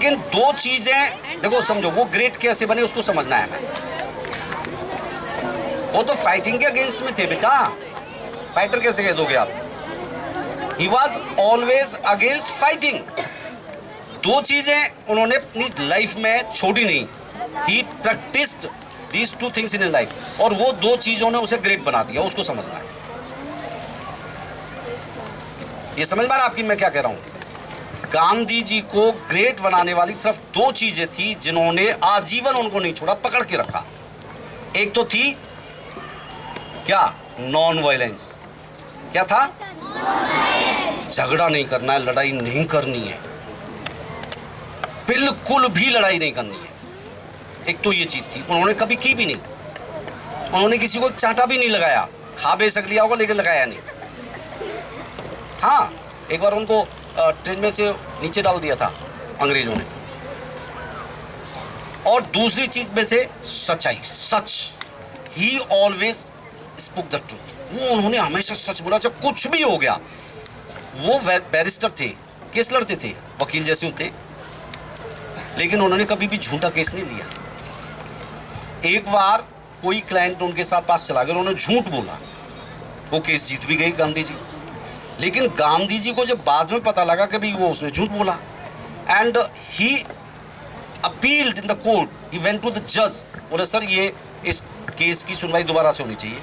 लेकिन दो चीजें देखो, समझो वो ग्रेट कैसे बने उसको समझना है हमें। वो तो फाइटिंग के अगेंस्ट में थे बेटा, फाइटर कैसे कह दोगे आप? He was always against fighting. दो चीजें उन्होंने अपनी लाइफ में छोड़ी नहीं। He practised these two things in life, और वो दो चीजों ने उसे ग्रेट बना दिया, उसको समझना है। ये समझ पा रहे आपकी मैं क्या कह रहा हूं? गांधी जी को ग्रेट बनाने वाली सिर्फ दो चीजें थी जिन्होंने आजीवन उनको नहीं छोड़ा, पकड़ के रखा। एक तो थी क्या? Non violence. क्या था? झगड़ा नहीं करना है, लड़ाई नहीं करनी है, बिल्कुल भी लड़ाई नहीं करनी है। एक तो ये चीज थी, उन्होंने कभी की भी नहीं। उन्होंने किसी को चांटा भी नहीं लगाया, खा बेशक लिया होगा लेकिन लगाया नहीं। हाँ, एक बार उनको ट्रेन में से नीचे डाल दिया था अंग्रेजों ने। और दूसरी चीज में से सच्चाई, सच। He always spoke the truth. वो उन्होंने हमेशा सच बोला, चाहे कुछ भी हो गया। वो बैरिस्टर थे, केस लड़ते थे, वकील जैसे होते, लेकिन उन्होंने कभी भी झूठा केस नहीं लिया। एक बार कोई क्लाइंट उनके साथ पास चला गया, उन्होंने झूठ बोला, वो केस जीत भी गई गांधी जी। लेकिन गांधी जी को जब बाद में पता लगा कि भाई वो उसने झूठ बोला, and he appealed in the court, he went to the जज। बोले सर ये इस केस की सुनवाई दोबारा से होनी चाहिए।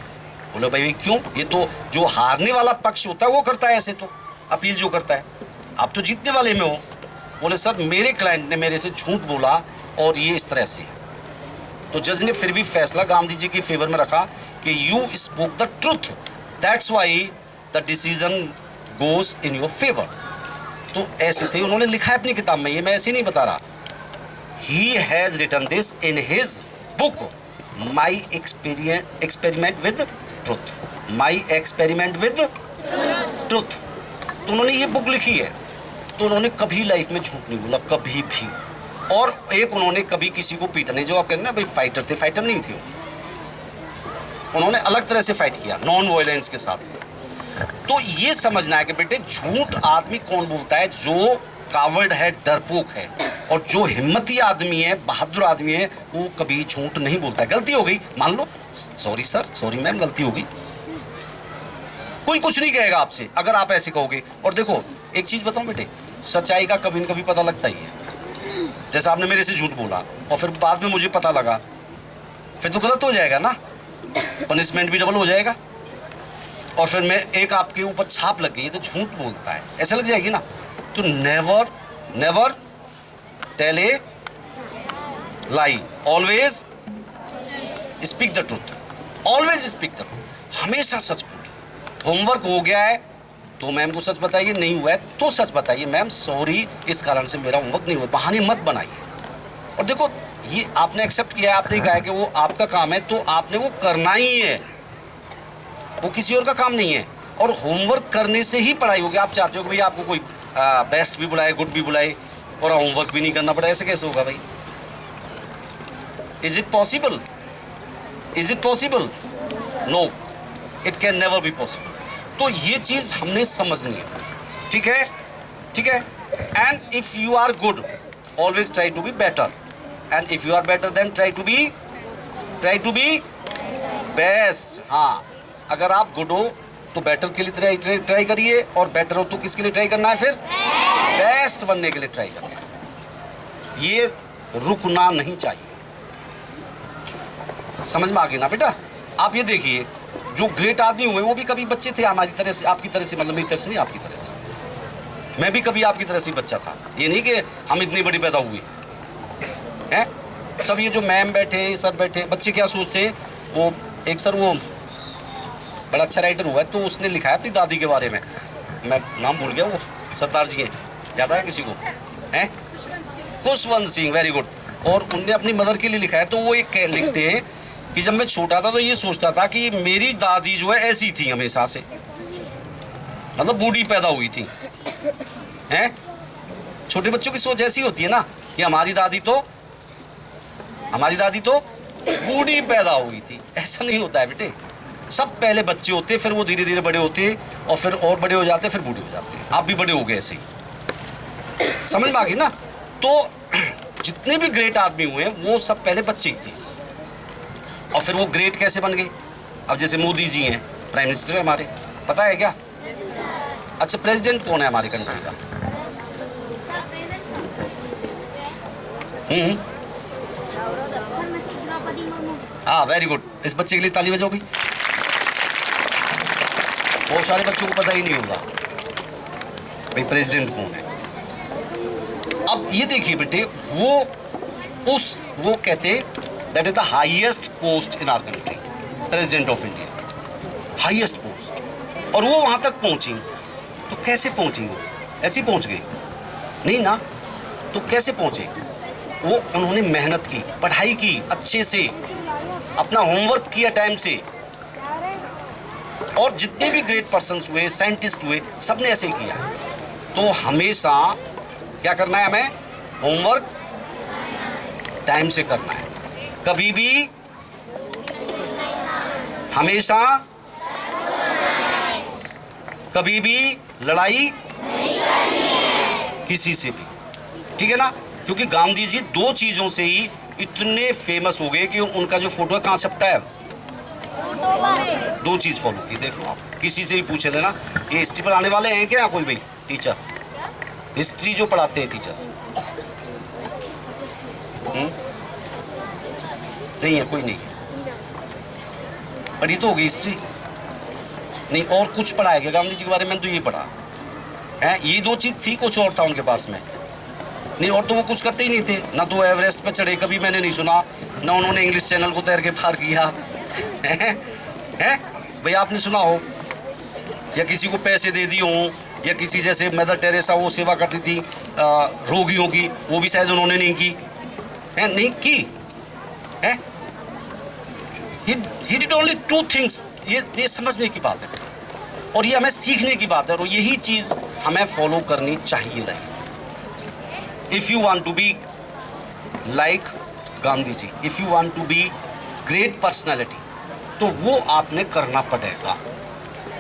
बोले भाई क्यों? ये तो जो हारने वाला पक्ष होता है वो करता है ऐसे, तो अपील जो करता है, आप तो जीतने वाले में हो। बोले सर मेरे क्लाइंट ने मेरे से झूठ बोला और ये इस तरह से। तो जज ने फिर भी फैसला गांधी जी के फेवर में रखा कि you spoke the truth, that's why the decision goes in your favour. तो ऐसे थे, उन्होंने लिखा है अपनी किताब में, ये मैं ऐसे नहीं बता रहा। He has written this in his book my experiment with truth. My experiment with truth. तो उन्होंने ये बुक लिखी है। तो उन्होंने कभी लाइफ में झूठ नहीं बोला, कभी भी। और एक उन्होंने कभी किसी को पीटा नहीं। जो आप कह रहे हैं ना भाई फाइटर थे, फाइटर नहीं थे। उन्होंने अलग तरह से फाइट किया, नॉन वायलेंस के साथ। तो ये समझना है कि बेटे झूठ आदमी कौन बोलता है? जो कावर्ड है, डरपोक है। और जो हिम्मती आदमी है, बहादुर आदमी है, वो कभी झूठ नहीं बोलता है। गलती हो गई मान लो, सॉरी सर, सॉरी मैम, गलती हो गई। कोई कुछ नहीं कहेगा आपसे अगर आप ऐसे कहोगे। और देखो एक चीज बताऊं बेटे, सच्चाई का कभी न कभी पता लगता ही है। जैसे आपने मेरे से झूठ बोला और फिर बाद में मुझे पता लगा, फिर तो गलत हो जाएगा ना, पनिशमेंट भी डबल हो जाएगा। और फिर मैं एक आपके ऊपर छाप लग गई, तो झूठ बोलता है, ऐसे लग जाएगी ना। तो never never tell a lie, always speak the truth. Always speak the truth, हमेशा सच बोलिए। होमवर्क हो गया है तो मैम को सच बताइए, नहीं हुआ है तो सच बताइए, मैम सॉरी इस कारण से मेरा होमवर्क नहीं हुआ। बहाने मत बनाइए। और देखो ये आपने एक्सेप्ट किया है, आपने कहा है कि वो आपका काम है, तो आपने वो करना ही है, वो किसी और का काम नहीं है। और होमवर्क करने से ही पढ़ाई होगी। आप चाहते हो कि भाई आपको कोई बेस्ट भी बुलाए, गुड भी बुलाए, और होमवर्क भी नहीं करना पड़े, ऐसे कैसे होगा भाई? Is it possible? Is it possible? No, it can never be possible. तो ये चीज हमने समझनी है, ठीक है? ठीक है। And if you are good always try to be better, and if you are better then try to be best. हाँ, अगर आप गुड हो तो बेटर के लिए ट्राई करिए, और बेटर हो तो किसके लिए ट्राई करना है? फिर बेस्ट बनने के लिए ट्राई करना है। ये रुकना नहीं चाहिए। समझ में आ गई ना बेटा? आप ये देखिए, जो ग्रेट आदमी हुए वो भी कभी बच्चे थे हमारी तरह से, आपकी तरह से, मतलब मेरी तरह से नहीं, आपकी तरह से। मैं भी कभी आपकी तरह से बच्चा था। ये नहीं कि हम इतनी बड़ी पैदा हुए हैं। सब ये जो मैम बैठे, सर बैठे, बच्चे क्या सोचते हैं? वो एक सर, वो बड़ा अच्छा राइटर हुआ है, तो उसने लिखा है अपनी दादी के बारे में, मैं नाम भूल गया, वो सरदार जी हैं, याद आया किसी को? हैं? Khushwant Singh, very good. और उनने अपनी मदर के लिए लिखा है। तो वो एक लिखते हैं कि जब मैं छोटा था तो ये सोचता था कि मेरी दादी जो है ऐसी थी हमेशा से, मतलब बूढ़ी पैदा हुई थी। हैं? छोटे बच्चों की सोच ऐसी होती है ना कि हमारी दादी तो बूढ़ी पैदा हुई थी। ऐसा नहीं होता है बेटे। सब पहले बच्चे होते, फिर वो धीरे धीरे बड़े होते, और फिर और बड़े हो जाते, फिर बूढ़े हो जाते। आप भी बड़े हो गए ऐसे ही। समझ में आ गई ना? तो जितने भी ग्रेट आदमी हुए वो सब पहले बच्चे ही थे, और फिर वो ग्रेट कैसे बन गए। अब जैसे मोदी जी हैं, प्राइम मिनिस्टर है हमारे, पता है क्या? अच्छा, प्रेसिडेंट कौन है हमारी कंट्री का? हाँ, वेरी गुड। इस बच्चे के लिए ताली बजाओ भी। बहुत सारे बच्चों को पता ही नहीं होगा भाई प्रेसिडेंट कौन है। अब ये देखिए बेटे, वो कहते that is the highest post in our country, president of India, highest post, और वो वहां तक पहुंची। तो कैसे पहुंची? वो ऐसी पहुंच गई नहीं ना, तो कैसे पहुंचे वो? उन्होंने मेहनत की, पढ़ाई की अच्छे से, अपना होमवर्क किया टाइम से, और जितने भी ग्रेट पर्सन्स हुए, साइंटिस्ट हुए, सबने ऐसे ही किया। तो हमेशा क्या करना है हमें? होमवर्क टाइम से करना है, कभी भी, हमेशा, कभी भी लड़ाई किसी से भी, ठीक है ना? क्योंकि गांधी जी दो चीजों से ही इतने फेमस हो गए कि उनका जो फोटो है कहाँ छपता है? दो चीज फॉलो की। देख लो आप, किसी से ही पूछ लेना, ये हिस्ट्री पढ़ाने वाले हैं क्या कोई भाई टीचर? हिस्ट्री जो पढ़ाते हैं टीचर्स नहीं है, कोई नहीं है। पढ़ी तो होगी हिस्ट्री, नहीं और कुछ पढ़ाया गया गांधी जी के बारे में? तो ये पढ़ा है, ये दो चीज थी, कुछ और था उनके पास में नहीं, और तो वो कुछ करते ही नहीं थे। ना तो एवरेस्ट पे चढ़े, कभी मैंने नहीं सुना, ना उन्होंने इंग्लिश चैनल को तैर के पार किया है भाई, आपने सुना हो? या किसी को पैसे दे दिए हों, या किसी जैसे मदर टेरेसा वो सेवा करती थी रोगियों की, वो भी शायद उन्होंने नहीं की है, नहीं की है। He did only two things। ये समझने की बात है और ये हमें सीखने की बात है, और यही चीज हमें फॉलो करनी चाहिए life. If you want to be like Gandhi ji, if you want to be great personality, तो वो आपने करना पड़ेगा,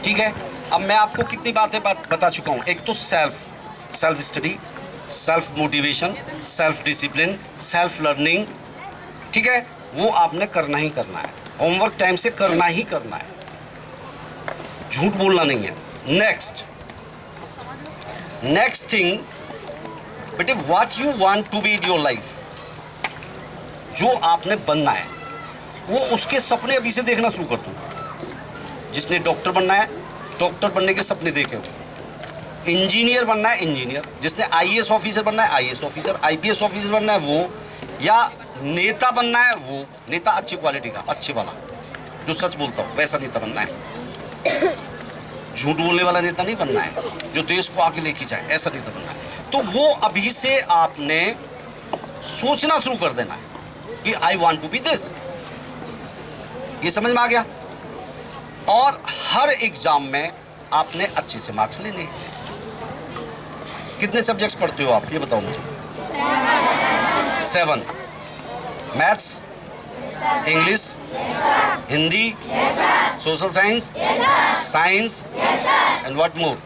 ठीक है? अब मैं आपको कितनी बातें बता चुका हूँ। एक तो self study, self motivation, self discipline, self learning, ठीक है? वो आपने करना ही करना है, होमवर्क टाइम से करना ही करना है, झूठ बोलना नहीं है। नेक्स्ट थिंग बेटे, what you want to be in your life, जो आपने बनना है, वो उसके सपने अभी से देखना शुरू कर दो। जिसने डॉक्टर बनना है, डॉक्टर बनने के सपने देखे हो। इंजीनियर बनना है, इंजीनियर। जिसने आईएएस ऑफिसर बनना है, आईएएस ऑफिसर। आईपीएस ऑफिसर बनना है वो, या नेता बनना है वो, नेता अच्छी क्वालिटी का, अच्छे वाला, जो सच बोलता हो वैसा नेता बनना है। झूठ बोलने वाला नेता नहीं बनना है, जो देश को आगे लेके जाए, ऐसा नेता बनना है। तो वो अभी से आपने सोचना शुरू कर देना है कि I want to be this. ये समझ में आ गया? और हर एग्जाम में आपने अच्छे से मार्क्स लेने हैं। कितने सब्जेक्ट्स पढ़ते हो आप, ये बताओ मुझे? 7। Maths, English, Hindi, social science, science, and what more?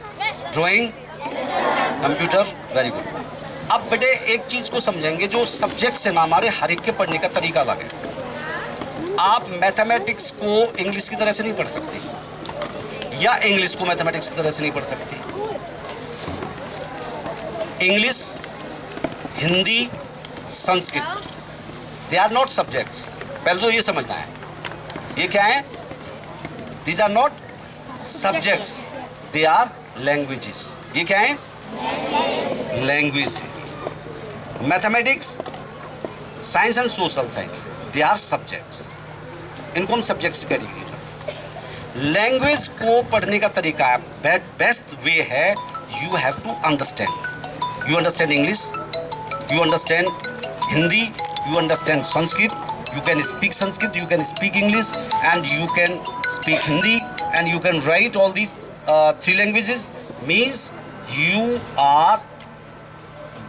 Drawing, computer. Very good. अब बेटे एक चीज को समझेंगे, जो सब्जेक्ट्स है ना हमारे, हर एक के पढ़ने का तरीका अलग है। आप मैथमेटिक्स को इंग्लिश की तरह से नहीं पढ़ सकते, या इंग्लिश को मैथमेटिक्स की तरह से नहीं पढ़ सकते। English, Hindi, Sanskrit, they are not subjects. पहले तो ये समझना है, ये क्या है? These are not subjects, they are languages. ये क्या है? लैंग्वेज है। Mathematics, science and social science, they are subjects. इनको हम सब्जेक्ट्स करेंगे। लैंग्वेज को पढ़ने का तरीका है, बेस्ट वे है, you have to understand. You understand English, you understand Hindi, you understand Sanskrit, you can speak Sanskrit, you can speak English, and you can speak Hindi, and you can write all these 3 languages. Means you are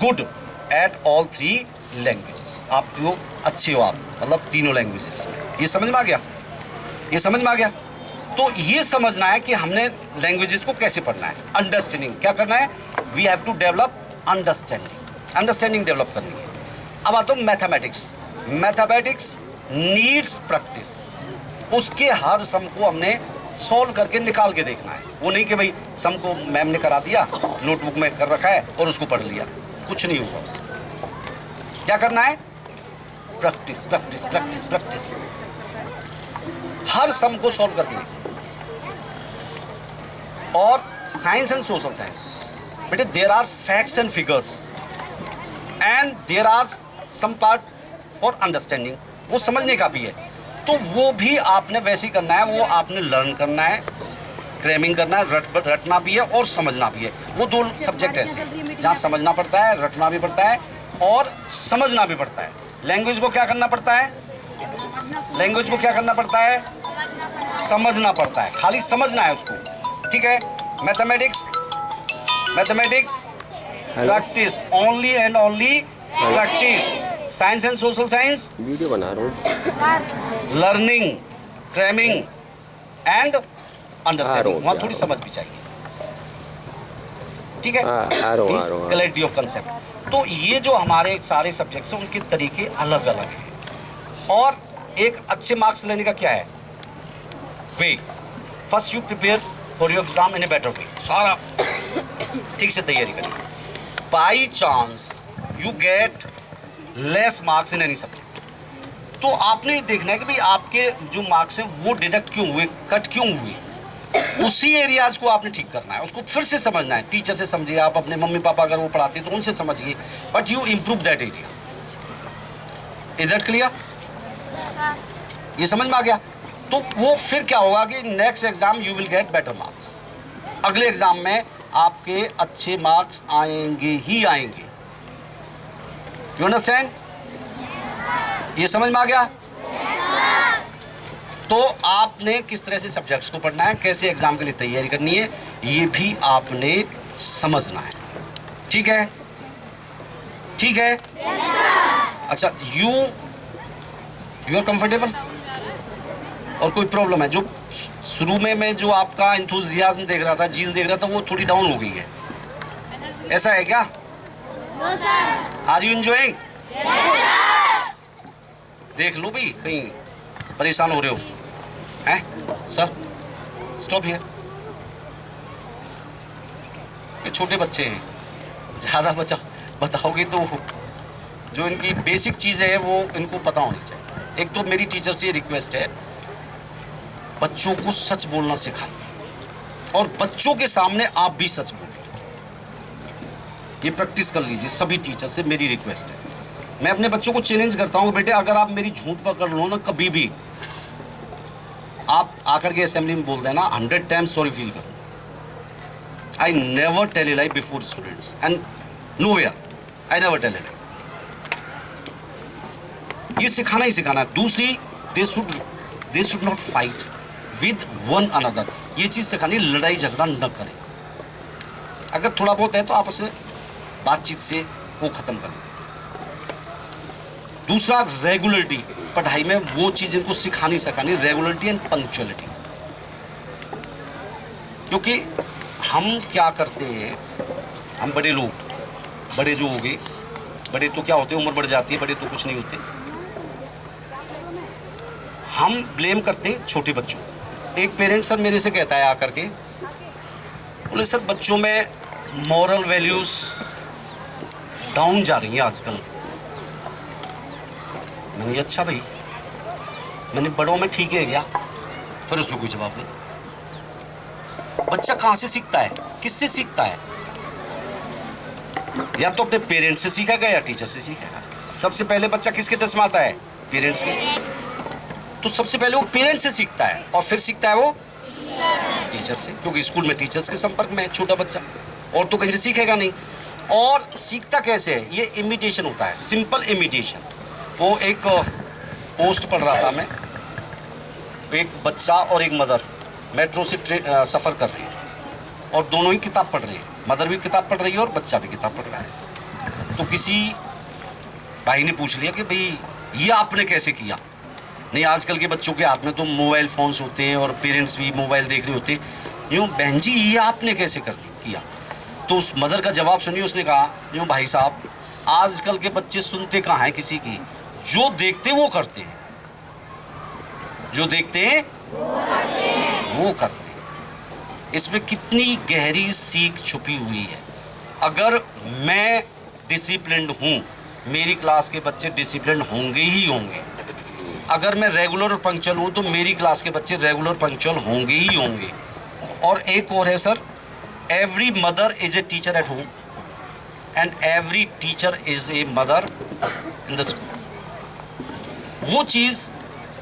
good at all 3 languages. आप जो अच्छे हो, आप मतलब तीनों languages. ये समझ में आ गया? ये समझ में आ गया? तो ये समझना है कि हमने लैंग्वेजेस को कैसे पढ़ना है। अंडरस्टैंडिंग क्या करना है? We have to develop understanding. Understanding develop करनी है। अब आता हूँ मैथमेटिक्स। Mathematics needs practice. उसके हर सम को हमने सॉल्व करके निकाल के देखना है। वो नहीं कि भाई सम को मैम ने करा दिया, नोटबुक में कर रखा है और उसको पढ़ लिया, कुछ नहीं होगा उससे। क्या करना है? प्रैक्टिस प्रैक्टिस प्रैक्टिस प्रैक्टिस, हर सम को सॉल्व करके देखना। और साइंस एंड सोशल साइंस, बेटे there are facts and figures and there are some part for understanding, वो समझने का भी है। तो वो भी आपने वैसे ही करना है, वो आपने लर्न करना है, क्रैमिंग करना है, रटना भी है और समझना भी है। वो दो सब्जेक्ट ऐसे हैं जहाँ समझना पड़ता है, रटना भी पड़ता है और समझना भी पड़ता है। लैंग्वेज को क्या करना पड़ता है? लैंग्वेज को क्या करना पड़ता है? समझना पड़ता है, खाली समझना है उसको, ठीक है। Mathematics, mathematics practice, only and only practice. Science and social science, video बना रहा हूँ, लर्निंग, क्रैमिंग एंड अंडरस्टैंडिंग, वहाँ थोड़ी समझ भी चाहिए, ठीक है। This clarity of concept. तो ये जो हमारे सारे सब्जेक्ट्स हैं उनके तरीके अलग अलग हैं। और एक अच्छे मार्क्स लेने का क्या है way? First you prepare for your exam in a better way, सारा ठीक से तैयारी करिए। By chance you get less marks in any subject, तो आपने देखना है कि भाई आपके जो मार्क्स हैं वो डिडक्ट क्यों हुए, कट क्यों हुए, उसी एरियाज को आपने ठीक करना है, उसको फिर से समझना है। टीचर से समझिए, आप अपने मम्मी पापा अगर वो पढ़ाते हैं तो उनसे समझिए, but you improve that area. Is that clear? ये समझ में आ गया? तो वो फिर क्या होगा कि next exam you will get better marks. अगले एग्जाम में आपके अच्छे मार्क्स आएंगे ही आएंगे। You understand? ये समझ में आ गया? तो आपने किस तरह से सब्जेक्ट्स को पढ़ना है, कैसे एग्जाम के लिए तैयारी करनी है, ये भी आपने समझना है, ठीक है? ठीक है? अच्छा, यू आर कंफर्टेबल? और कोई प्रॉब्लम है? जो शुरू में मैं जो आपका एंथुजियाज्म देख रहा था, झील देख रहा था, वो थोड़ी डाउन हो गई है, ऐसा है क्या? Are you enjoying? देख लो भी कहीं परेशान हो रहे हो हैं? Sir stop here. ये छोटे बच्चे हैं, ज़्यादा बताओगे तो जो इनकी बेसिक चीज़ें हैं वो इनको पता होनी चाहिए। एक तो मेरी टीचर से ये रिक्वेस्ट है, बच्चों को सच बोलना सिखाइए और बच्चों के सामने आप भी सच बोलिए। ये प्रैक्टिस कर लीजिए, सभी टीचर से मेरी रिक्वेस्ट है। मैं अपने बच्चों को चैलेंज करता हूँ, बेटे अगर आप मेरी झूठ पकड़ लो ना, कभी भी आप आकर के असेंबली में बोल देना 100 टाइम्स सॉरी फील करो। I never tell a lie before students and nowhere I never tell a lie. ये सिखाना ही सिखाना है। दूसरी, they should not fight with one another. ये चीज़ सिखानी, लड़ाई झगड़ा न करें। अगर थोड़ा बहुत है तो आपस में बातचीत से वो ख़त्म करें। दूसरा, रेगुलरिटी। पढ़ाई में वो चीज़ इनको सिखानी, रेगुलरिटी एंड पंक्चुअलिटी। क्योंकि हम क्या करते हैं, हम बड़े लोग, बड़े जो हो गए, बड़े तो क्या होते हैं, उम्र बढ़ जाती है, बड़े तो कुछ नहीं होते, हम ब्लेम करते हैं छोटे बच्चों। एक पेरेंट सर मेरे से कहता है आकर के, बोले सर बच्चों में मॉरल वैल्यूज़ डाउन जा रही हैं आजकल। मैंने अच्छा भाई, मैंने बड़ों में ठीक है क्या? फिर उसमें कोई जवाब नहीं। बच्चा कहाँ से सीखता है, किससे सीखता है? या तो अपने पेरेंट्स से सीखेगा या टीचर से सीखेगा। सबसे पहले बच्चा किसके टच में आता है? पेरेंट्स के। तो सबसे पहले वो पेरेंट्स से सीखता है और फिर सीखता है वो टीचर से, क्योंकि स्कूल में टीचर्स के संपर्क में है छोटा बच्चा, और तो कहीं से सीखेगा नहीं। और सीखता कैसे है? ये इमिटेशन होता है, सिंपल इमिटेशन। वो एक पोस्ट पढ़ रहा था मैं, एक बच्चा और एक मदर मेट्रो से सफ़र कर रही है और दोनों ही किताब पढ़ रहे हैं। मदर भी किताब पढ़ रही है और बच्चा भी किताब पढ़ रहा है। तो किसी भाई ने पूछ लिया कि भाई ये आपने कैसे किया? नहीं, आजकल के बच्चों के हाथ में तो मोबाइल फ़ोन्स होते हैं और पेरेंट्स भी मोबाइल देख रहे होते हैं। यूँ बहन जी ये आपने कैसे किया? तो उस मदर का जवाब सुनिए। उसने कहा, यूँ भाई साहब आजकल के बच्चे सुनते कहाँ हैं किसी की, जो देखते हैं वो करते हैं, जो देखते हैं वो करते हैं। इसमें कितनी गहरी सीख छुपी हुई है। अगर मैं डिसिप्लिन्ड हूँ, मेरी क्लास के बच्चे डिसिप्लिन्ड होंगे ही होंगे। अगर मैं रेगुलर और पंक्चुअल हूँ तो मेरी क्लास के बच्चे रेगुलर पंक्चुअल होंगे ही होंगे। और एक और है sir, every mother is a teacher at home and every teacher is a mother in the school. वो चीज़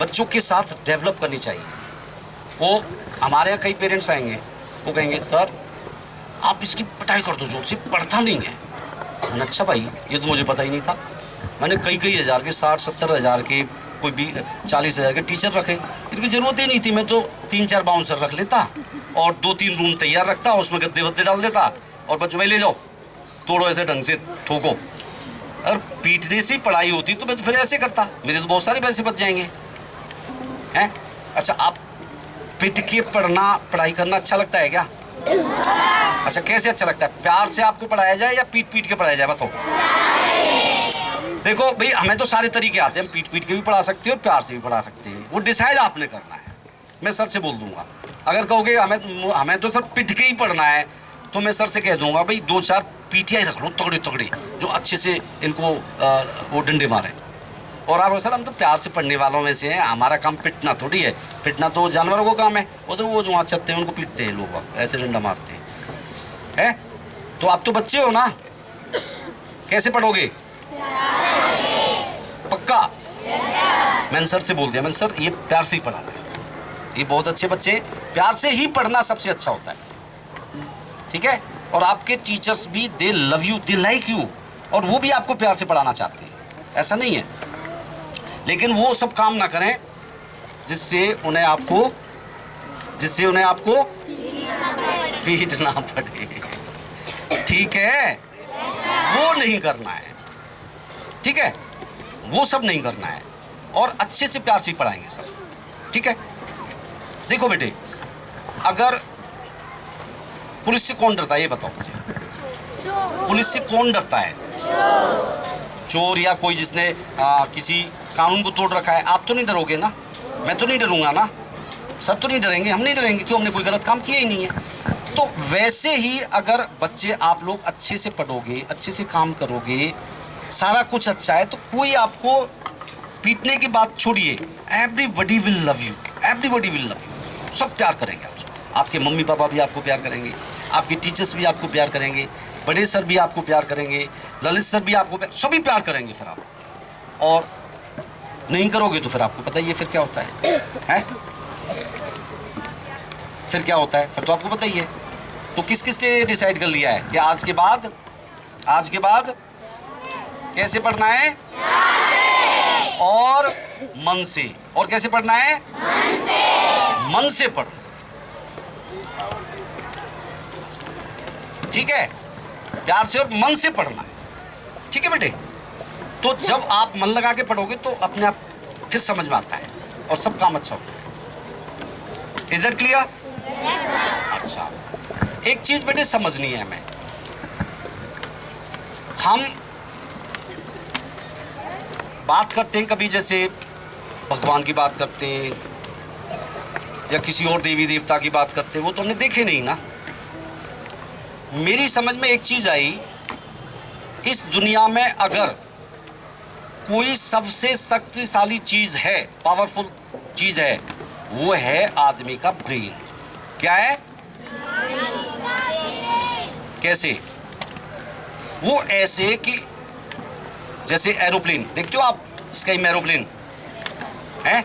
बच्चों के साथ डेवलप करनी चाहिए। वो हमारे यहाँ कई पेरेंट्स आएंगे, वो कहेंगे सर आप इसकी पिटाई कर दो, जोर से पढ़ता नहीं है। अच्छा भाई, ये तो मुझे पता ही नहीं था। मैंने कई हज़ार के, 60-70 हज़ार के, कोई भी 40 हज़ार के टीचर रखे, इनकी ज़रूरत ही नहीं थी। मैं तो 3-4 बाउंसर रख लेता और 2-3 रूम तैयार रखता, उसमें गद्दे वद्दे डाल देता और बच्चों में ले जाओ, तोड़ो, ऐसे ढंग से ठोको। अगर पीटने से पढ़ाई होती तो मैं तो फिर ऐसे करता, मेरे तो बहुत सारे पैसे बच जाएंगे हैं। अच्छा, आप पिट के पढ़ाई करना अच्छा लगता है क्या? अच्छा, कैसे अच्छा लगता है? प्यार से आपको पढ़ाया जाए या पीट के पढ़ाया जाए, बताओ। देखो भाई, हमें तो सारे तरीके आते हैं, हम पीट के भी पढ़ा सकते हैं और प्यार से भी पढ़ा सकते हैं। वो डिसाइड आपने करना है। मैं सर से बोल दूंगा, अगर कहोगे हमें तो सर पिट के ही पढ़ना है, तो मैं सर से कह दूंगा भाई 2-4 पीटियाँ रख लो तगड़े, जो अच्छे से इनको वो डंडे मारे। और आप सर हम तो प्यार से पढ़ने वालों में से हैं, हमारा काम पिटना थोड़ी है। पिटना तो जानवरों को काम है, वो तो वो जो वहाँ चलते हैं उनको पीटते हैं लोग, ऐसे डंडा मारते हैं। तो आप तो बच्चे हो ना, कैसे पढ़ोगे? पक्का? मैंने सर से बोल दिया, मैंने सर ये प्यार से ही पढ़ाना है, ये बहुत अच्छे बच्चे, प्यार से ही पढ़ना सबसे अच्छा होता है, ठीक है। और आपके टीचर्स भी दे love you, they like you, और वो भी आपको प्यार से पढ़ाना चाहते हैं, ऐसा नहीं है। लेकिन वो सब काम ना करें जिससे उन्हें आपको पीटना पड़े, ठीक है। वो नहीं करना है, ठीक है, वो सब नहीं करना है। और अच्छे से प्यार से पढ़ाएंगे सब, ठीक है। देखो बेटे, अगर पुलिस से कौन डरता है ये बताओ मुझे। पुलिस से कौन डरता है? चोर या कोई जिसने किसी कानून को तोड़ रखा है। आप तो नहीं डरोगे ना, मैं तो नहीं डरूंगा ना, सब तो नहीं डरेंगे, हम नहीं डरेंगे, क्यों? हमने कोई गलत काम किया ही नहीं है। तो वैसे ही अगर बच्चे आप लोग अच्छे से पढ़ोगे, अच्छे से काम करोगे, सारा कुछ अच्छा है, तो कोई आपको पीटने की बात छोड़िए, everybody will love you, everybody will love you, सब प्यार करेंगे आपको। आपके मम्मी पापा भी आपको प्यार करेंगे, आपके टीचर्स भी आपको प्यार करेंगे, बड़े सर भी आपको प्यार करेंगे, ललित सर भी आपको सभी प्यार करेंगे। फिर आप और नहीं करोगे तो फिर आपको पता ही है फिर क्या होता है? फिर क्या होता है? फिर तो आपको पता ही है। तो किस किस ने डिसाइड कर लिया है कि आज के बाद कैसे पढ़ना है? और मन से। और कैसे पढ़ना है? मन से पढ़ना, ठीक है, प्यार से और मन से पढ़ना है, ठीक है बेटे। तो जब आप मन लगा के पढ़ोगे तो अपने आप फिर समझ में आता है और सब काम अच्छा होता है। Is that clear? अच्छा, एक चीज बेटे समझनी है हमें, हम बात करते हैं कभी जैसे भगवान की बात करते हैं या किसी और देवी देवता की बात करते हैं, वो तो हमने देखे नहीं ना। मेरी समझ में एक चीज आई, इस दुनिया में अगर कोई सबसे शक्तिशाली चीज है, पावरफुल चीज है, वो है आदमी का ब्रेन। क्या है? कैसे? वो ऐसे कि जैसे एरोप्लेन देखते हो आप, स्काई में एरोप्लेन है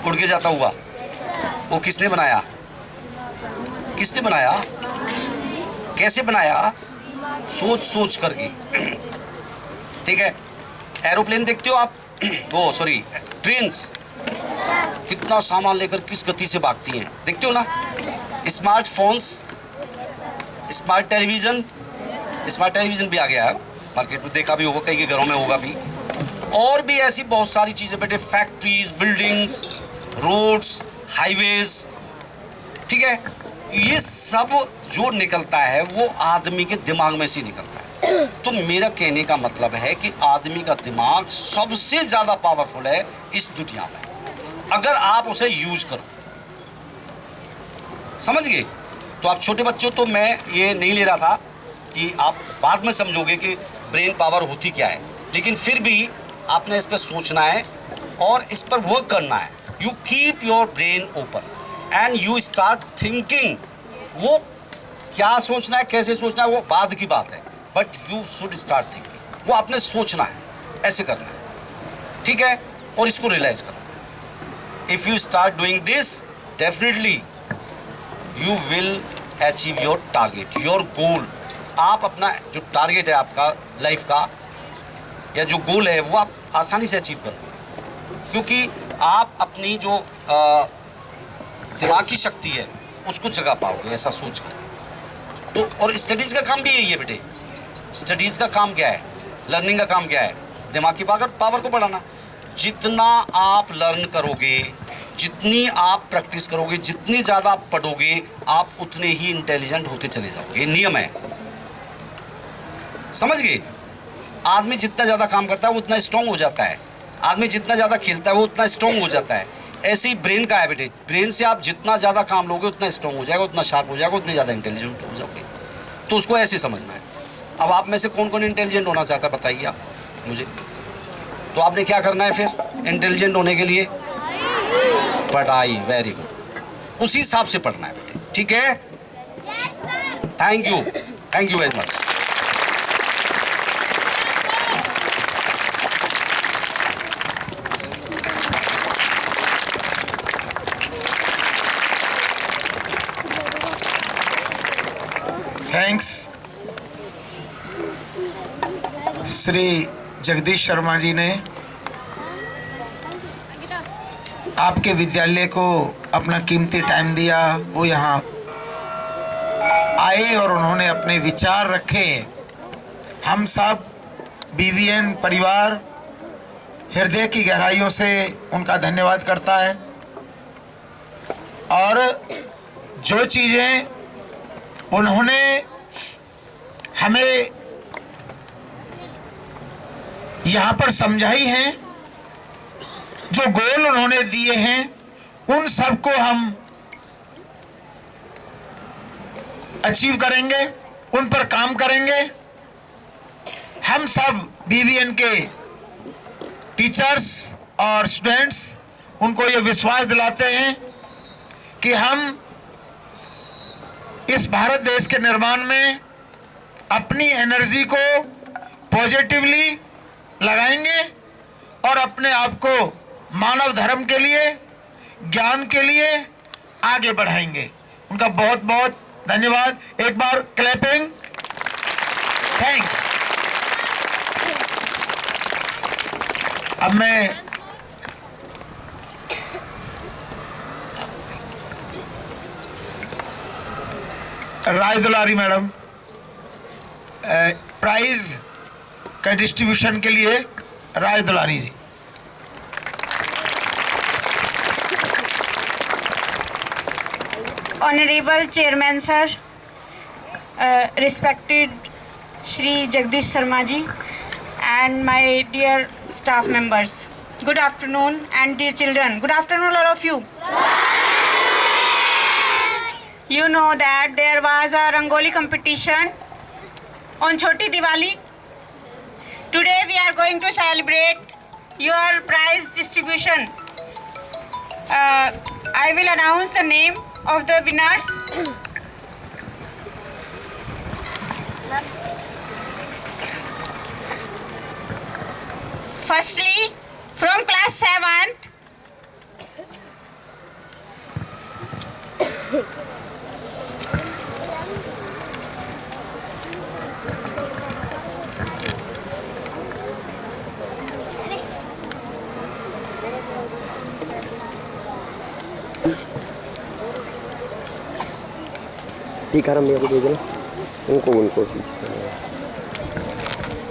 उड़ के जाता हुआ, वो किसने बनाया? किसने बनाया? कैसे बनाया? सोच करके, ठीक है। एरोप्लेन देखते हो आप, वो सॉरी ट्रेन्स कितना सामान लेकर किस गति से भागती हैं, देखते हो ना। स्मार्टफोन्स, स्मार्ट टेलीविजन भी आ गया है मार्केट में, देखा भी होगा, कई के घरों में होगा भी। और भी ऐसी बहुत सारी चीज़ें बेटे, फैक्ट्रीज, बिल्डिंग्स, रोड्स, हाईवेज, ठीक है। ये सब जो निकलता है वो आदमी के दिमाग में से निकलता है। तो मेरा कहने का मतलब है कि आदमी का दिमाग सबसे ज्यादा पावरफुल है इस दुनिया में, अगर आप उसे यूज करो। समझ गए? तो आप छोटे बच्चों, तो मैं ये नहीं ले रहा था कि आप बाद में समझोगे कि ब्रेन पावर होती क्या है, लेकिन फिर भी आपने इस पर सोचना है और इस पर वर्क करना है। You keep your brain open and you start thinking. वो क्या सोचना है, कैसे सोचना है, वो बाद की बात है, but you should start thinking. वो आपने सोचना है, ऐसे करना है, ठीक है, और इसको रियलाइज करना है। If you start doing this, definitely you will achieve your target, your goal. आप अपना जो टारगेट है आपका लाइफ का या जो गोल है वो आप आसानी से अचीव करो, क्योंकि आप अपनी जो दिमाग की शक्ति है उसको जगा पाओगे, ऐसा सोच कर। तो और स्टडीज़ का काम भी यही है बेटे। स्टडीज़ का काम क्या है, लर्निंग का काम क्या है? दिमाग की पावर को बढ़ाना। जितना आप लर्न करोगे, जितनी आप प्रैक्टिस करोगे, जितनी ज़्यादा आप पढ़ोगे, आप उतने ही इंटेलिजेंट होते चले जाओगे। ये नियम है, समझ गए? आदमी जितना ज़्यादा काम करता है वो उतना स्ट्रांग हो जाता है, आदमी जितना ज़्यादा खेलता है वो उतना स्ट्रांग हो जाता है। ऐसे ही ब्रेन का है बेटे, ब्रेन से आप जितना ज़्यादा काम लोगे उतना स्ट्रांग हो जाएगा, उतना शार्प हो जाएगा, उतने ज़्यादा इंटेलिजेंट हो जाओगे। तो उसको ऐसे समझना है। अब आप में से कौन कौन इंटेलिजेंट होना चाहता है बताइए आप मुझे। तो आपने क्या करना है फिर इंटेलिजेंट होने के लिए? पढ़ाई। वेरी गुड, उसी हिसाब से पढ़ना है बेटे, ठीक है? Thank you very much. Thanks Shri Jagdish Sharma ji ने आपके विद्यालय को अपना कीमती टाइम दिया। वो यहाँ आए और उन्होंने अपने विचार रखे। हम सब BVN परिवार हृदय की गहराइयों से उनका धन्यवाद करता है। और जो चीज़ें उन्होंने हमें यहाँ पर समझाई हैं, जो गोल उन्होंने दिए हैं, उन सबको हम अचीव करेंगे, उन पर काम करेंगे। हम सब BVN के टीचर्स और स्टूडेंट्स उनको ये विश्वास दिलाते हैं कि हम इस भारत देश के निर्माण में अपनी एनर्जी को पॉजिटिवली लगाएंगे और अपने आप को मानव धर्म के लिए, ज्ञान के लिए आगे बढ़ाएंगे। उनका बहुत बहुत धन्यवाद। एक बार क्लैपिंग। थैंक्स। अब मैं राय दुलारी मैडम प्राइज का डिस्ट्रीब्यूशन के लिए राय दुलारी जी। Honorable Chairman Sir, respected Shri Jagdish Sharma ji and my dear staff members. Good afternoon and dear children. Good afternoon all of you. You know that there was a Rangoli competition on Choti Diwali. Today we are going to celebrate your prize distribution. I will announce the name of the winners. Firstly, from class 7th, Tikaram भैया को भेजना, उनको पीछे